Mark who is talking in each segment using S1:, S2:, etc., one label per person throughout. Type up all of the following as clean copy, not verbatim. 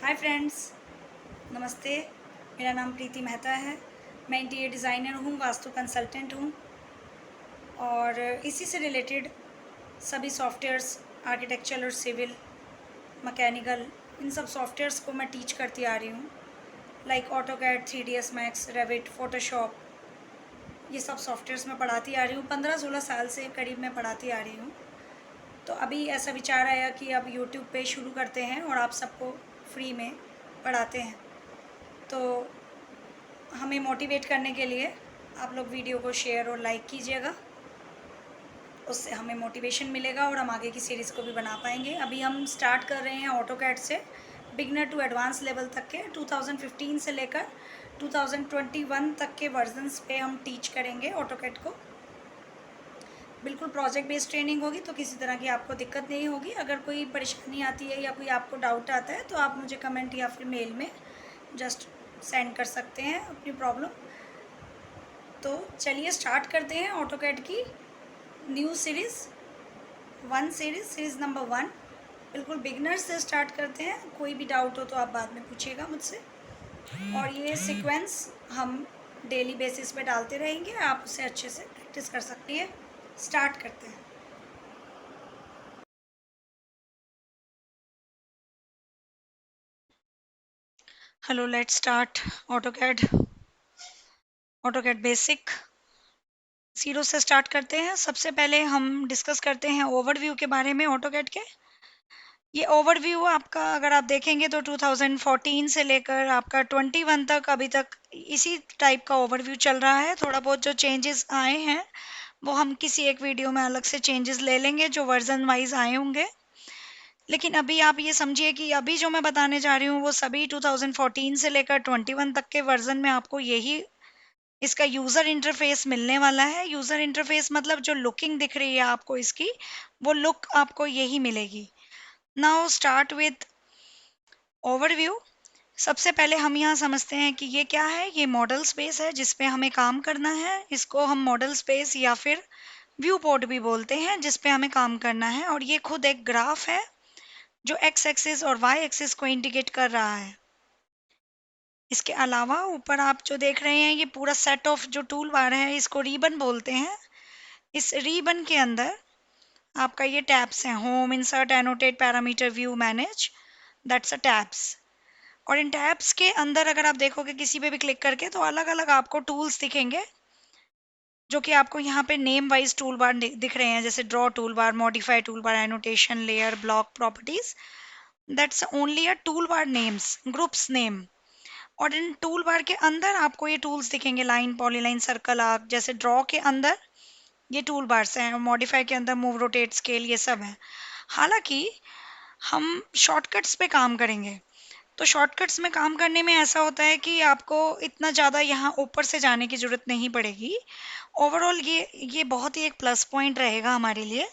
S1: Hi friends, नमस्ते। मेरा नाम प्रीति मेहता है। मैं इंटीरियर डिज़ाइनर हूँ, वास्तु कंसल्टेंट हूँ और इसी से रिलेटेड सभी सॉफ्टवेयर्स, आर्किटेक्चरल और सिविल, मैकेनिकल, इन सब सॉफ्टवेयर्स को मैं टीच करती आ रही हूँ। Like AutoCAD, 3ds max, Revit, Photoshop, ये सब सॉफ्टवेयर्स मैं पढ़ाती आ रही हूँ। 15-16 साल से करीब मैं पढ़ाती आ रही हूँ। तो अभी ऐसा विचार आया कि अब यूट्यूब पे शुरू करते हैं और आप सबको फ्री में पढ़ाते हैं। तो हमें मोटिवेट करने के लिए आप लोग वीडियो को शेयर और लाइक कीजिएगा, उससे हमें मोटिवेशन मिलेगा और हम आगे की सीरीज़ को भी बना पाएंगे। अभी हम स्टार्ट कर रहे हैं ऑटोकैड से, बिगनर टू एडवांस लेवल तक के 2015 से लेकर 2021 तक के वर्जन्स पे हम टीच करेंगे ऑटोकैड को। बिल्कुल प्रोजेक्ट बेस्ड ट्रेनिंग होगी, तो किसी तरह की आपको दिक्कत नहीं होगी। अगर कोई परेशानी आती है या कोई आपको डाउट आता है तो आप मुझे कमेंट या फिर मेल में जस्ट सेंड कर सकते हैं अपनी प्रॉब्लम। तो चलिए स्टार्ट करते हैं ऑटोकैड की न्यू सीरीज़ सीरीज़ नंबर 1। बिल्कुल बिगनर से स्टार्ट करते हैं। कोई भी डाउट हो तो आप बाद में पूछिएगा मुझसे, और ये सीक्वेंस हम डेली बेसिस पे डालते रहेंगे, आप उसे अच्छे से प्रैक्टिस कर सकती हैं। स्टार्ट करते हैं। Hello, let's start AutoCAD basic 0 से स्टार्ट करते हैं। सबसे पहले हम डिस्कस करते हैं ओवरव्यू के बारे में ऑटोकैड के। ये ओवरव्यू आपका अगर आप देखेंगे तो 2014 से लेकर आपका 21 तक अभी तक इसी टाइप का ओवरव्यू चल रहा है। थोड़ा बहुत जो चेंजेस आए हैं वो हम किसी एक वीडियो में अलग से चेंजेस ले लेंगे जो वर्जन वाइज आए होंगे। लेकिन अभी आप ये समझिए कि अभी जो मैं बताने जा रही हूँ वो सभी 2014 से लेकर 21 तक के वर्जन में आपको यही इसका यूज़र इंटरफेस मिलने वाला है। यूज़र इंटरफेस मतलब जो लुकिंग दिख रही है आपको इसकी, वो लुक आपको यही मिलेगी। Now start with overview. सबसे पहले हम यहाँ समझते हैं कि ये क्या है। ये मॉडल स्पेस है जिस पे हमें काम करना है। इसको हम मॉडल स्पेस या फिर व्यू पोर्ट भी बोलते हैं, जिस पे हमें काम करना है। और ये खुद एक ग्राफ है जो एक्स एक्सिस और वाई एक्सिस को इंडिकेट कर रहा है। इसके अलावा ऊपर आप जो देख रहे हैं ये पूरा सेट ऑफ जो टूल बार है, इसको रिबन बोलते हैं। इस रिबन के अंदर आपका ये टैब्स हैं, home, insert, annotate, parameter, view, manage, that's a tabs. और इन टैब्स के अंदर अगर आप देखोगे किसी पे भी क्लिक करके तो अलग अलग आपको टूल्स दिखेंगे, जो कि आपको यहाँ पे नेम वाइज टूल बार दिख रहे हैं, जैसे draw tool bar, modify tool bar, annotation, layer, block, properties. That's only a tool bar names, groups name. और इन टूल बार के अंदर आपको ये टूल्स दिखेंगे, लाइन, पॉलीलाइन, सर्कल, आर्क। जैसे ड्रॉ के अंदर ये टूल बार्स हैं, मॉडिफाई के अंदर मूव, रोटेट, स्केल, ये सब है। हालांकि हम शॉर्टकट्स पे काम करेंगे, तो शॉर्टकट्स में काम करने में ऐसा होता है कि आपको इतना ज़्यादा यहाँ ऊपर से जाने की ज़रूरत नहीं पड़ेगी। ओवरऑल ये बहुत ही एक प्लस पॉइंट रहेगा हमारे लिए,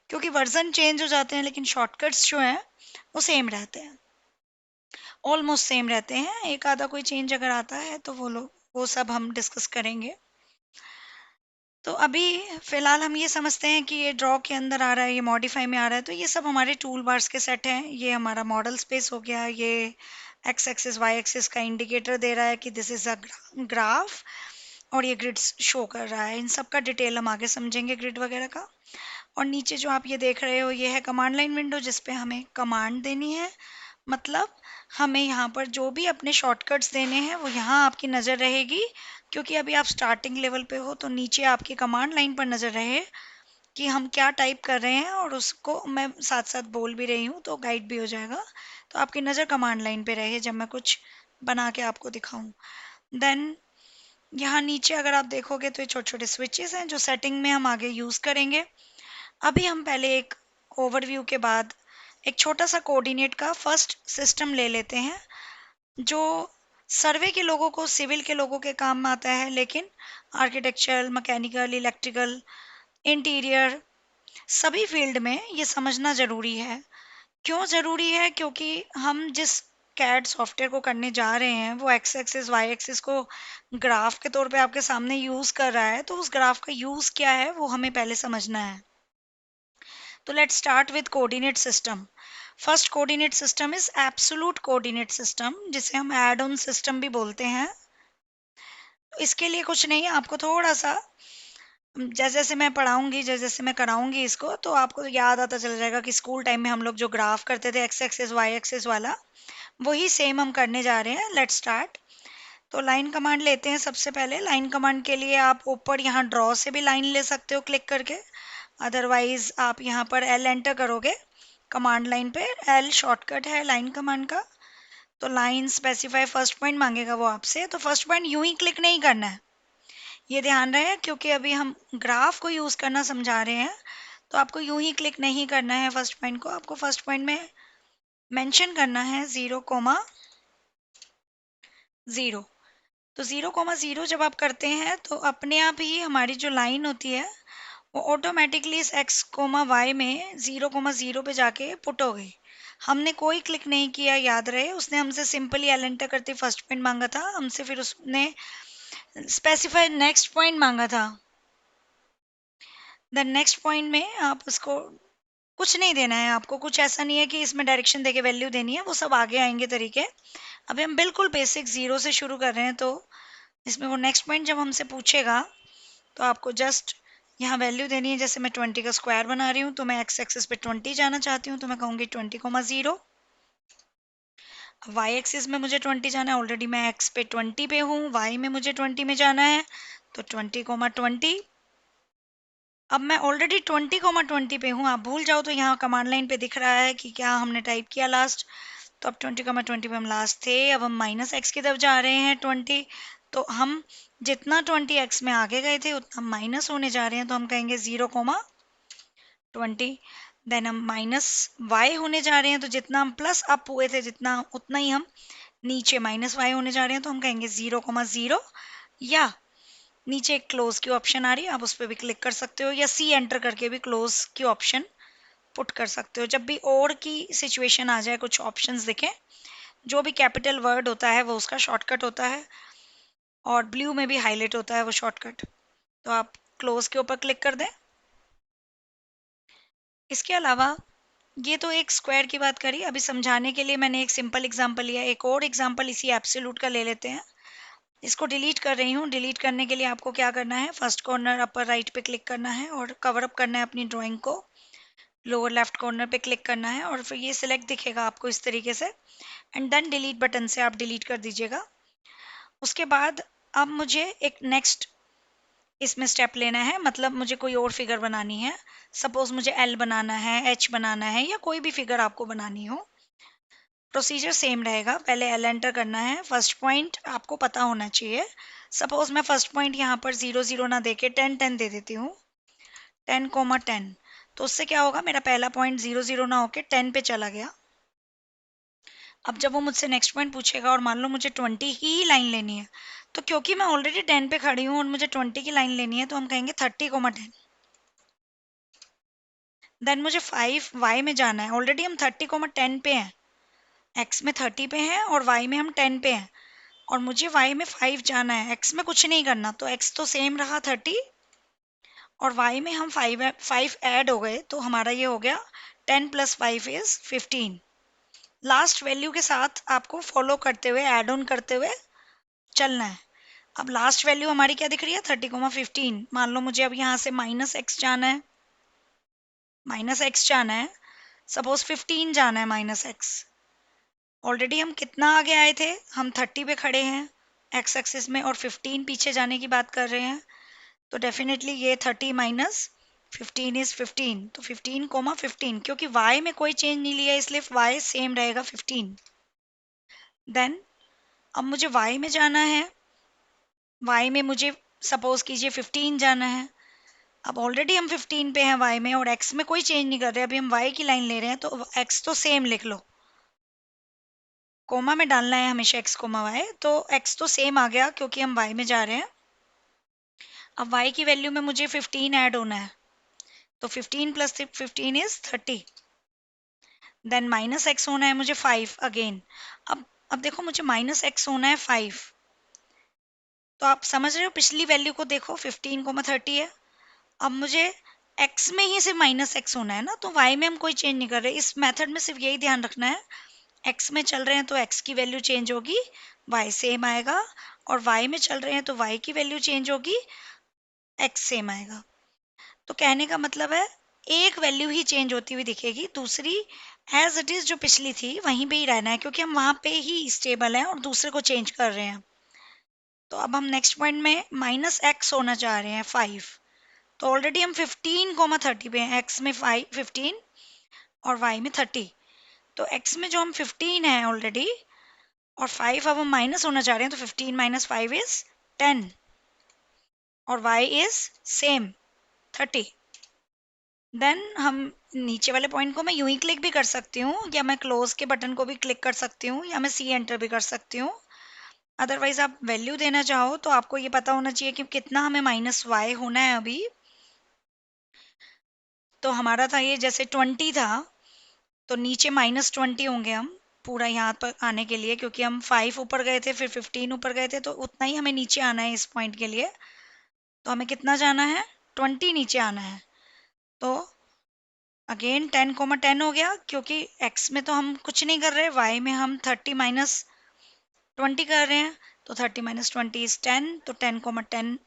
S1: क्योंकि वर्जन चेंज हो जाते हैं लेकिन शॉर्टकट्स जो हैं वो सेम रहते हैं, ऑलमोस्ट सेम रहते हैं। एक आधा कोई चेंज अगर आता है तो वो सब हम डिस्कस करेंगे। तो अभी फिलहाल हम ये समझते हैं कि ये ड्रॉ के अंदर आ रहा है, ये मॉडिफाई में आ रहा है, तो ये सब हमारे टूल बार्स के सेट हैं। ये हमारा मॉडल स्पेस हो गया। ये एक्स एक्सिस वाई एक्सिस का इंडिकेटर दे रहा है कि दिस इज अ ग्राफ, और ये ग्रिड्स शो कर रहा है। इन सब का डिटेल हम आगे समझेंगे, ग्रिड वगैरह का। और नीचे जो आप ये देख रहे हो ये है कमांड लाइन विंडो, जिसपे हमें कमांड देनी है। मतलब हमें यहाँ पर जो भी अपने शॉर्टकट्स देने हैं वो यहाँ आपकी नज़र रहेगी, क्योंकि अभी आप स्टार्टिंग लेवल पे हो, तो नीचे आपकी कमांड लाइन पर नज़र रहे कि हम क्या टाइप कर रहे हैं, और उसको मैं साथ साथ बोल भी रही हूँ तो गाइड भी हो जाएगा। तो आपकी नज़र कमांड लाइन पे रहे जब मैं कुछ बना के आपको दिखाऊं। देन यहाँ नीचे अगर आप देखोगे तो ये छोटे छोटे स्विचेस हैं जो सेटिंग में हम आगे यूज़ करेंगे। अभी हम पहले एक ओवरव्यू के बाद एक छोटा सा कोऑर्डिनेट का फर्स्ट सिस्टम ले लेते हैं, जो सर्वे के लोगों को, सिविल के लोगों के काम में आता है, लेकिन आर्किटेक्चरल, मैकेनिकल, इलेक्ट्रिकल, इंटीरियर, सभी फील्ड में ये समझना ज़रूरी है। क्यों ज़रूरी है? क्योंकि हम जिस कैड सॉफ्टवेयर को करने जा रहे हैं वो एक्स एक्सिस वाई एक्सिस को ग्राफ के तौर पे आपके सामने यूज़ कर रहा है, तो उस ग्राफ का यूज़ क्या है वो हमें पहले समझना है। तो let's start with coordinate system. First coordinate system is absolute coordinate system, जिसे हम एड ऑन सिस्टम भी बोलते हैं। तो इसके लिए कुछ नहीं है, आपको थोड़ा सा जैसे जैसे मैं पढ़ाऊंगी, जैसे जैसे मैं कराऊंगी इसको, तो आपको याद आता चल जाएगा कि स्कूल टाइम में हम लोग जो ग्राफ करते थे एक्स एक्सिस वाई एक्सिस वाला, वही सेम हम करने जा रहे हैं। Let's start. तो लाइन कमांड लेते हैं सबसे पहले। लाइन कमांड के लिए आप ऊपर यहाँ ड्रॉ से भी लाइन ले सकते हो क्लिक करके, अदरवाइज आप यहाँ पर एल एंटर करोगे कमांड लाइन पे। एल शॉर्टकट है लाइन कमांड का। तो लाइन स्पेसिफाई फर्स्ट पॉइंट मांगेगा वो आपसे, तो फर्स्ट पॉइंट यूं ही क्लिक नहीं करना है, ये ध्यान रहे, क्योंकि अभी हम ग्राफ को यूज करना समझा रहे हैं। तो आपको यूं ही क्लिक नहीं करना है फर्स्ट पॉइंट को, आपको फर्स्ट पॉइंट में मेंशन करना है 0,0। तो 0,0 जब आप करते हैं तो अपने आप ही हमारी जो लाइन होती है वो ऑटोमेटिकली इस x, y में 0,0 पे जाके पुट हो गई। हमने कोई क्लिक नहीं किया, याद रहे। उसने हमसे सिंपली एल एंटर करते फर्स्ट पॉइंट मांगा था हमसे, फिर उसने स्पेसिफाई नेक्स्ट पॉइंट मांगा था। देन नेक्स्ट पॉइंट में आप उसको कुछ नहीं देना है, आपको कुछ ऐसा नहीं है कि इसमें डायरेक्शन देके वैल्यू देनी है, वो सब आगे आएंगे तरीके। अभी हम बिल्कुल बेसिक 0 से शुरू कर रहे हैं, तो इसमें वो नेक्स्ट पॉइंट जब हमसे पूछेगा तो आपको जस्ट यहाँ वैल्यू देनी है। जैसे मैं 20 का स्क्वायर बना रही हूँ, तो मैं एक्स एक्सिस पे 20 जाना चाहती हूँ, तो मैं कहूँगी 20,0। वाई एक्सिस में मुझे 20 जाना है, ऑलरेडी मैं एक्स पे 20 पे हूँ, वाई में मुझे 20 में जाना है, तो 20,20। अब मैं ऑलरेडी 20,20 पे हूँ, आप भूल जाओ तो यहाँ कमांड लाइन पे दिख रहा है कि क्या हमने टाइप किया लास्ट। तो अब 20,20 पे हम लास्ट थे, अब हम माइनस एक्स की तरफ जा रहे हैं 20। तो हम जितना 20x में आगे गए थे उतना माइनस होने जा रहे हैं, तो हम कहेंगे 0,20। देन हम माइनस y होने जा रहे हैं, तो जितना हम प्लस अप हुए थे जितना उतना ही हम नीचे माइनस y होने जा रहे हैं, तो हम कहेंगे 0,0। या नीचे एक क्लोज की ऑप्शन आ रही है, आप उस पर भी क्लिक कर सकते हो, या सी एंटर करके भी क्लोज की ऑप्शन पुट कर सकते हो। जब भी और की सिचुएशन आ जाए, कुछ ऑप्शंस दिखें, जो भी कैपिटल वर्ड होता है वो उसका शॉर्टकट होता है, और ब्लू में भी हाईलाइट होता है वो शॉर्टकट, तो आप क्लोज के ऊपर क्लिक कर दें। इसके अलावा ये तो एक स्क्वायर की बात करी, अभी समझाने के लिए मैंने एक सिंपल एग्जांपल लिया, एक और एग्जांपल इसी एब्सोल्यूट का ले लेते हैं। इसको डिलीट कर रही हूँ। डिलीट करने के लिए आपको क्या करना है, फर्स्ट कॉर्नर अपर राइट पे क्लिक करना है और कवर अप करना है अपनी ड्राइंग को। लोअर लेफ्ट कॉर्नर पे क्लिक करना है और फिर ये सिलेक्ट दिखेगा आपको इस तरीके से, एंड देन डिलीट बटन से आप डिलीट कर दीजिएगा। उसके बाद अब मुझे एक नेक्स्ट इसमें स्टेप लेना है, मतलब मुझे कोई और फिगर बनानी है। सपोज मुझे एल बनाना है, एच बनाना है, या कोई भी फिगर आपको बनानी हो। प्रोसीजर सेम रहेगा, पहले एल एंटर करना है, फर्स्ट पॉइंट आपको पता होना चाहिए। सपोज मैं फर्स्ट पॉइंट यहाँ पर 0,0 ना देके 10,10 दे देती हूँ, 10,10। तो उससे क्या होगा, मेरा पहला पॉइंट 0,0 ना होके 10 पे चला गया। अब जब वो मुझसे नेक्स्ट पॉइंट पूछेगा और मान लो मुझे 20 ही लाइन लेनी है, तो क्योंकि मैं ऑलरेडी 10 पे खड़ी हूँ और मुझे 20 की लाइन लेनी है, तो हम कहेंगे 30,10। देन मुझे 5 वाई में जाना है, ऑलरेडी हम 30,10 पे हैं, एक्स में 30 पे हैं और वाई में हम 10 पे हैं, और मुझे वाई में 5 जाना है, एक्स में कुछ नहीं करना, तो एक्स तो सेम रहा 30 और वाई में हम 5 ऐड हो गए, तो हमारा ये हो गया 10 + 5 इज 15। लास्ट वैल्यू के साथ आपको फॉलो करते हुए, ऐड ऑन करते हुए चलना है। अब लास्ट वैल्यू हमारी क्या दिख रही है, 30,15। मान लो मुझे अब यहाँ से माइनस एक्स जाना है, सपोज 15 जाना है माइनस एक्स। ऑलरेडी हम कितना आगे आए थे, हम 30 पे खड़े हैं एक्स एक्सिस में, और 15 पीछे जाने की बात कर रहे हैं, तो डेफिनेटली ये 30 - 15 इज 15। तो 15,15, क्योंकि y में कोई चेंज नहीं लिया इसलिए y सेम रहेगा 15। देन अब मुझे y में जाना है, y में मुझे सपोज कीजिए 15 जाना है। अब ऑलरेडी हम 15 पे हैं y में, और x में कोई चेंज नहीं कर रहे, अभी हम y की लाइन ले रहे हैं, तो x तो सेम लिख लो, कोमा में डालना है हमेशा x, y, तो x तो सेम आ गया क्योंकि हम y में जा रहे हैं। अब y की वैल्यू में मुझे 15 ऐड होना है, तो 15 + 15 इज 30। देन माइनस एक्स होना है मुझे 5 अगेन। अब देखो मुझे माइनस एक्स होना है 5, तो आप समझ रहे हो, पिछली वैल्यू को देखो 15,30 है। अब मुझे x में ही सिर्फ माइनस एक्स होना है ना, तो y में हम कोई चेंज नहीं कर रहे। इस मेथड में सिर्फ यही ध्यान रखना है, x में चल रहे हैं तो x की वैल्यू चेंज होगी, y सेम आएगा, और y में चल रहे हैं तो y की वैल्यू चेंज होगी, x सेम आएगा। तो कहने का मतलब है एक वैल्यू ही चेंज होती हुई दिखेगी, दूसरी एज इट इज जो पिछली थी वहीं पे ही रहना है, क्योंकि हम वहां पे ही स्टेबल हैं और दूसरे को चेंज कर रहे हैं। तो अब हम नेक्स्ट पॉइंट में माइनस एक्स होना चाह रहे हैं 5। तो ऑलरेडी हम 15,30 पे हैं, x में 15 और y में 30। तो x में जो हम 15 है ऑलरेडी और 5 अब हम माइनस होना चाह रहे हैं, तो 15 माइनस 5 इज 10 और y इज सेम 30। देन हम नीचे वाले पॉइंट को मैं यूं ही क्लिक भी कर सकती हूँ, या मैं क्लोज के बटन को भी क्लिक कर सकती हूँ, या मैं सी एंटर भी कर सकती हूँ। अदरवाइज आप वैल्यू देना चाहो तो आपको ये पता होना चाहिए कि कितना हमें माइनस वाई होना है अभी। तो हमारा था ये जैसे 20 था, तो नीचे -20 होंगे हम पूरा यहाँ पर आने के लिए, क्योंकि हम 5 ऊपर गए थे फिर 15 ऊपर गए थे, तो उतना ही हमें नीचे आना है इस पॉइंट के लिए। तो हमें कितना जाना है, 20 नीचे आना है। तो अगेन 10,10 हो गया, क्योंकि x में तो हम कुछ नहीं कर रहे, y में हम 30 माइनस 20 कर रहे हैं, तो 30 माइनस 20 इज 10, तो 10,10।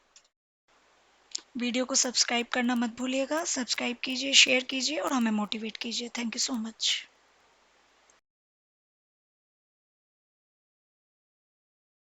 S1: वीडियो को सब्सक्राइब करना मत भूलिएगा, सब्सक्राइब कीजिए, शेयर कीजिए और हमें मोटिवेट कीजिए। Thank you so much.